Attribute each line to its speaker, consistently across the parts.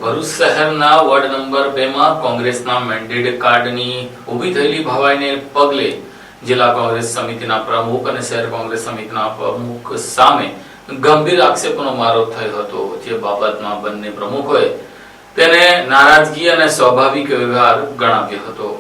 Speaker 1: ભરૂચ શહેરના ward number 2 માં કોંગ્રેસના મેન્ડેટ કાર્ડની ઊભી થયેલી ભવાઈને પગલે જિલ્લા કોંગ્રેસ સમિતિના પ્રમુખ અને શહેર કોંગ્રેસ સમિતિના પ્રમુખ સામે ગંભીર આક્ષેપોનો મારો થયો હતો, જે બાબતમાં બંને પ્રમુખોએ તેને નારાજગી અને સ્વાભાવિક વ્યવહાર ગણાવ્યો હતો।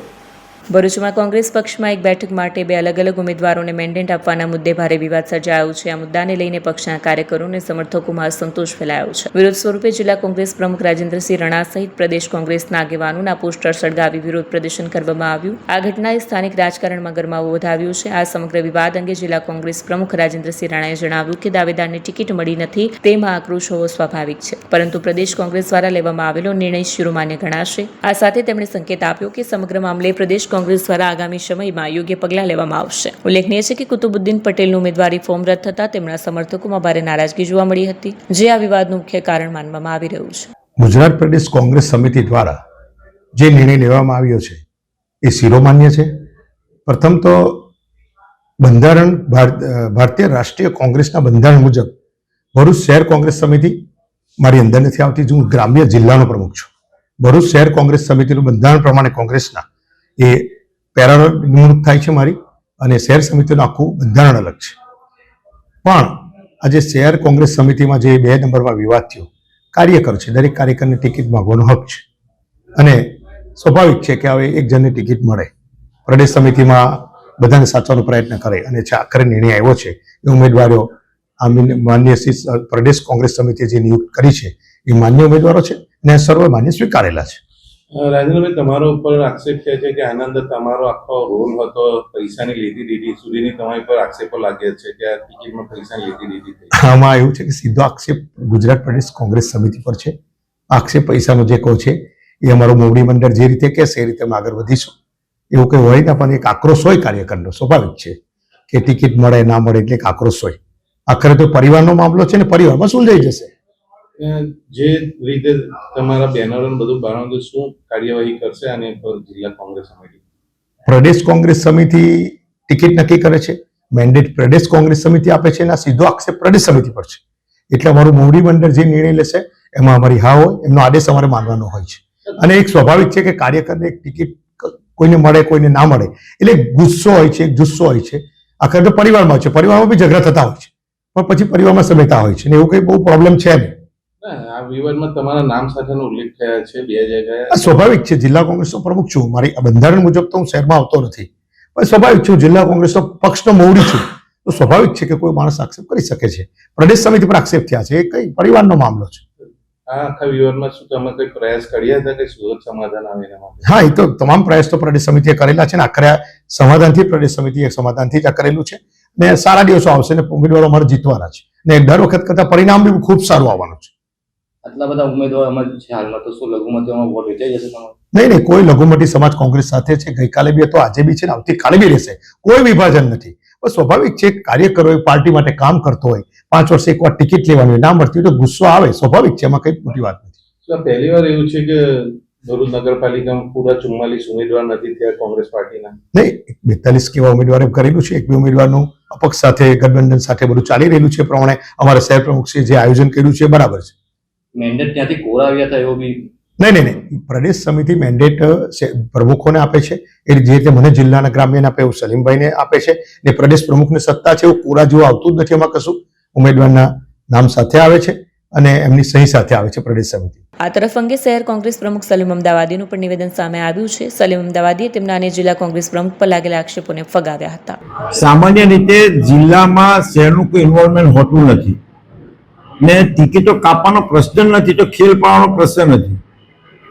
Speaker 2: ભરૂચમાં કોંગ્રેસ પક્ષમાં એક બેઠક માટે બે અલગ અલગ ઉમેદવારોને મેન્ડેટ આપવાના મુદ્દે ભારે વિવાદ સર્જાયો છે। આ મુદ્દાને લઈને પક્ષના કાર્યકરો અને સમર્થકોમાં અસંતોષ ફેલાયો છે। વિરોધ સ્વરૂપે જિલ્લા કોંગ્રેસ પ્રમુખ રાજેન્દ્રસિંહ રાણા સહિત પ્રદેશ કોંગ્રેસના આગેવાનોના પોસ્ટર સળગાવી વિરોધ પ્રદર્શન કરવામાં આવ્યું। આ ઘટનાએ સ્થાનિક રાજકારણમાં ગરમાવો વધાવ્યો છે। આ સમગ્ર વિવાદ અંગે જિલ્લા કોંગ્રેસ પ્રમુખ રાજેન્દ્રસિંહ રાણાએ જણાવ્યું કે દાવેદારને ટિકિટ મળી નથી, તેમાં આક્રોશ હોવો સ્વાભાવિક છે, પરંતુ પ્રદેશ કોંગ્રેસ દ્વારા લેવામાં આવેલો નિર્ણય શિરોમાન્ય ગણાશે। આ સાથે તેમણે સંકેત આપ્યો કે સમગ્ર મામલે પ્રદેશ કોંગ્રેસ દ્વારા આગામી સમયમાં યોગ્ય પગલાં લેવામાં આવશે। ઉલ્લેખનીય છે કે કુતુબુદ્દીન પટેલનું ઉમેદવારી ફોર્મ રદ થતા તેમના સમર્થકોમાં ભારે નારાજગી જોવા મળી હતી, જે આ વિવાદનું મુખ્ય કારણ માનવામાં આવી રહ્યું છે।
Speaker 3: ગુજરાત પ્રદેશ કોંગ્રેસ સમિતિ દ્વારા જે નિર્ણય લેવામાં આવ્યો છે એ શિરોમાન્ય છે। પ્રથમ તો બંધારણ ભારતીય રાષ્ટ્રીય કોંગ્રેસના બંધારણ મુજબ ભરૂચ શહેર કોંગ્રેસ સમિતિ મારી અંદર નથી આવતી। હું ગ્રામ્ય જિલ્લાનો પ્રમુખ છું। ભરૂચ શહેર કોંગ્રેસ સમિતિનું બંધારણ પ્રમાણે કોંગ્રેસના એ પેરાલ નિમણૂક થાય છે મારી, અને શહેર સમિતિનું આખું બંધારણ અલગ છે। પણ આજે શહેર કોંગ્રેસ સમિતિમાં જે 2 નંબરમાં વિવાદ થયો, કાર્યકર છે, દરેક કાર્યકરને ટિકિટ માંગવાનો હક છે, અને સ્વાભાવિક છે કે હવે એક જણને ટિકિટ મળે, પ્રદેશ સમિતિમાં બધાને સાચવાનો પ્રયત્ન કરે, અને આખરે નિર્ણય આવ્યો છે એ ઉમેદવારો માન્ય પ્રદેશ કોંગ્રેસ સમિતિએ જે નિયુક્ત કરી છે એ માન્ય ઉમેદવારો છે અને સર્વ માન્ય સ્વીકારેલા છે।
Speaker 4: રાજેન્દ્રભાઈ, તમારા ઉપર આક્ષેપ છે કે આનંદ તમારો આખો રોલ હતો, પૈસાની લીધી દીધી સુધીની તમારી પર આક્ષેપો લાગ્યા છે કે આ ટિકિટમાં પૈસાની લીધી દીધી।
Speaker 3: આમાં એવું છે કે સીધો આક્ષેપ ગુજરાત પ્રદેશ કોંગ્રેસ સમિતિ પર છે। આક્ષેપ પૈસાનો જે કહો છે એ અમારું મોવડી મંડળ જે રીતે કહેશે એ રીતે અમે આગળ વધીશું। એવું કંઈ હોય ને, પણ એક આક્રોશ હોય કાર્યકરનો, સ્વાભાવિક છે કે ટિકિટ મળે ના મળે એટલે એક આક્રોશ હોય। આખરે તો પરિવારનો મામલો છે ને, પરિવારમાં સુલઝાઈ જશે।
Speaker 4: જે રીતે તમારા બેનરો બધું બનાવતું, શું કાર્યવાહી કરશે આને પર જિલ્લા કોંગ્રેસ સમિતિ?
Speaker 3: પ્રદેશ કોંગ્રેસ સમિતિ ટિકિટ નક્કી કરે છે, મેન્ડેટ પ્રદેશ કોંગ્રેસ સમિતિ આપે છે, એના સીધો આક્ષેપ પ્રદેશ સમિતિ પર છે। એટલે અમારું મોવડી મંડળ જે નિર્ણય લેશે એમાં અમારી હા હોય, એમનો આદેશ અમારે માનવાનો હોય છે। અને એક સ્વાભાવિક છે કે કાર્યકરને એક ટિકિટ કોઈને મળે કોઈને ના મળે એટલે ગુસ્સો હોય છે, એક જુસ્સો હોય છે। આખરે તો પરિવારમાં હોય છે, પરિવારમાં બી ઝઘડા થતા હોય છે, પણ પછી પરિવારમાં સમેતા હોય છે, ને એવું કંઈ બહુ પ્રોબ્લેમ છે નહીં।
Speaker 4: આ વિવાદમાં તમારા નામ સાથેનો ઉલ્લેખ થયા છે 2 જગ્યાએ।
Speaker 3: સ્વાભાવિક છે, જિલ્લા કોંગ્રેસનો પ્રમુખ છું, મારી બંધારણ મુજબ તો હું શહેરમાં આવતો નથી, પણ સ્વાભાવિક છું, જિલ્લા કોંગ્રેસનો પક્ષનો મોવડી છું, તો સ્વાભાવિક છે કે કોઈ માણસ આક્ષેપ કરી શકે છે। પ્રદેશ સમિતિ પર આક્ષેપ થયા છે, એ કઈ પરિવારનો મામલો છે।
Speaker 4: આ આખા વિવાદમાં શું તમે કોઈ પ્રયાસ કર્યા હતા કે સુરત સમાધાન આવે એના માટે?
Speaker 3: હા, એ તો તમામ પ્રયાસ તો પ્રદેશ સમિતિએ કરેલા છે ને, આખરે સમાધાનથી પ્રદેશ સમિતિએ સમાધાનથી જ આ કરેલું છે, ને સારા દિવસો આવશે ને ઉમેદવારો અમારે જીતવાના છે, ને દર વખત કરતા પરિણામ બી ખૂબ સારું આવવાનું છે।
Speaker 5: આટલા બધા ઉમેદવારોમાં છે હાલમાં, તો શું લઘુમતીઓમાં વોટ વેચાઈ જશે તમારો?
Speaker 3: નહીં, કોઈ લઘુમતી સમાજ કોંગ્રેસ સાથે છે, ગઈકાલે બી હતો, આજે બી છે ને આવતીકાલે બી રહેશે, કોઈ વિભાજન નથી। બસ સ્વાભાવિક છે, કાર્યકરો પાર્ટી માટે કામ કરતો હોય, 5 વર્ષે એકવાર ટિકિટ લેવાની હોય, ના મળતી હોય તો ગુસ્સો આવે, સ્વાભાવિક છે, એમાં કઈ મોટી વાત નથી।
Speaker 4: પહેલી વાર એવું છે કે ભરૂચ નગરપાલિકામાં પૂરા 44 ઉમેદવાર નથી થયા કોંગ્રેસ પાર્ટીના?
Speaker 3: નહીં, 42 કેવા ઉમેદવારે કરેલું છે, 1-2 ઉમેદવારનું અપક્ષ સાથે ગઠબંધન સાથે બધું ચાલી રહેલું છે, પ્રમાણે અમારા શહેર પ્રમુખશ્રીએ જે આયોજન કર્યું છે બરાબર છે।
Speaker 5: મેન્ડેટ ત્યાંથી કોરાવ્યા હતા એવો બી?
Speaker 3: નહીં, પ્રદેશ સમિતિ મેન્ડેટ પ્રમુખોને આપે છે, એ જે રીતે મને જિલ્લાના ગ્રામ્યને આપે એવું સલીમભાઈને આપે છે, ને પ્રદેશ પ્રમુખને સત્તા છે, એવું કોરા જેવું આવતું જ નથી એમાં કશું। ઉમેદવારના નામ સાથે આવે છે અને એમની સહી સાથે આવે છે પ્રદેશ સમિતિ।
Speaker 2: આ તરફ અંગે શહેર કોંગ્રેસ પ્રમુખ સલીમ અમદાવાદીનું પણ નિવેદન સામે આવ્યું છે। સલીમ અમદાવાદીએ તેમના અને જિલ્લા કોંગ્રેસ પ્રમુખ પર લાગેલા આક્ષેપોને ફગાવ્યા હતા।
Speaker 6: સામાન્ય રીતે જિલ્લામાં શહેરનું કોઈ ઇન્વોલ્વમેન્ટ હોતું નથી, ને ટિકિટો કાપવાનો પ્રશ્ન નથી, તો ખેલ પાડવાનો પ્રશ્ન નથી।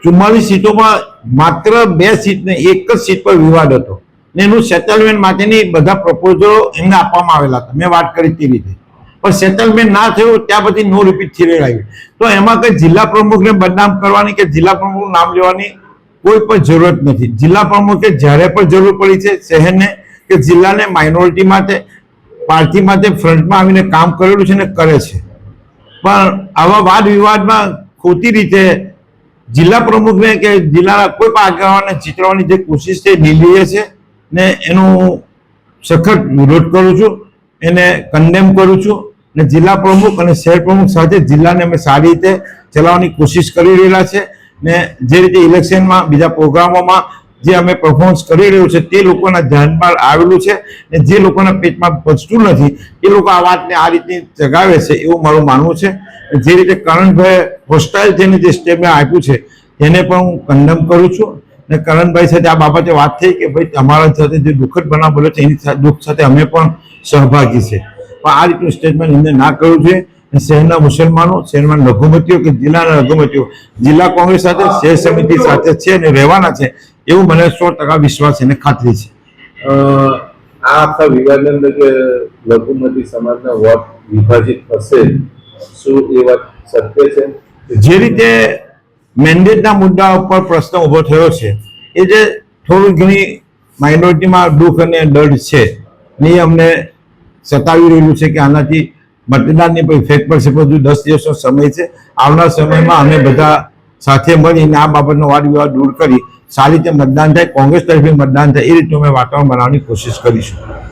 Speaker 6: 44 સીટોમાં માત્ર 2 સીટ ને 1 જ સીટ પર વિવાદ હતો, ને એનું સેટલમેન્ટ માટેની બધા પ્રપોઝલો એમને આપવામાં આવેલા હતા, મેં વાત કરી તે રીતે, પણ સેટલમેન્ટ ના થયું ત્યાં પછી નો રિપીટ થયેલ આવી। તો એમાં કઈ જિલ્લા પ્રમુખને બદનામ કરવાની કે જિલ્લા પ્રમુખનું નામ લેવાની કોઈ પણ જરૂરત નથી। જિલ્લા પ્રમુખે જ્યારે પણ જરૂર પડી છે શહેરને કે જિલ્લાને માઇનોરિટી માટે, પાર્ટી માટે ફ્રન્ટમાં આવીને કામ કરેલું છે ને કરે છે, પણ આવા વાદ વિવાદમાં ખોટી રીતે જિલ્લા પ્રમુખને કે જિલ્લાના કોઈ પણ આગેવાનને ચીતરવાની જે કોશિશ છે નિંદનીય છે, ને એનો સખત વિરોધ કરું છું, એને કન્ડેમ કરું છું। અને જિલ્લા પ્રમુખ અને શહેર પ્રમુખ સાથે જિલ્લાને અમે સારી રીતે ચલાવવાની કોશિશ કરી રહેલા છે ને જે રીતે ઇલેક્શનમાં બીજા પ્રોગ્રામોમાં જે અમે પરફોર્મન્સ કરી રહ્યું છે તે લોકોના ધ્યાનમાં આવેલું છે ને જે લોકોના પેટમાં પચતું નથી એ લોકો આ વાતને આ રીતની જગાવે છે એવું મારું માનવું છે. જે રીતે કરણભાઈ હોસ્ટાઇલ થઈને જે સ્ટેટમેન્ટ આપ્યું છે તેને પણ હું કન્ડમ કરું છું ને કરણભાઈ સાથે આ બાબતે વાત થઈ કે ભાઈ તમારા સાથે જે દુઃખદ બનાવ બન્યો છે એની દુઃખ સાથે અમે પણ સહભાગી છે, પણ આ રીતનું સ્ટેટમેન્ટ એમને ના કરવું જોઈએ. શહેરના મુસલમાનો, શહેરમાં લઘુમતીઓ કે જિલ્લાના લઘુમતીઓ જિલ્લા કોંગ્રેસ સાથે શહેર સમિતિ સાથે છે અને રહેવાના છે એવું મને 100% વિશ્વાસ અને ખાતરી છે.
Speaker 4: આ આખા વિવાદની અંદર કે લઘુમતી સમાજના વોટ વિભાજિત થશે, શું એ વાત સત્ય છે?
Speaker 6: જે રીતે મેન્ડેટના મુદ્દા ઉપર પ્રશ્ન ઉભો થયો છે એ જે થોડી ઘણી માઇનોરિટીમાં દુઃખ અને દર્દ છે ને એ અમને સતાવી રહ્યું છે કે આનાથી મતદાનની કોઈ ઇફેક્ટ પડશે, પણ હજુ 10 દિવસનો સમય છે. આવનાર સમયમાં અમે બધા સાથે મળીને આ બાબતનો વાદ વિવાદ દૂર કરી સારી રીતે મતદાન થાય, કોંગ્રેસ તરફી મતદાન થાય એ રીતે અમે વાતાવરણ બનાવવાની કોશિશ કરીશું.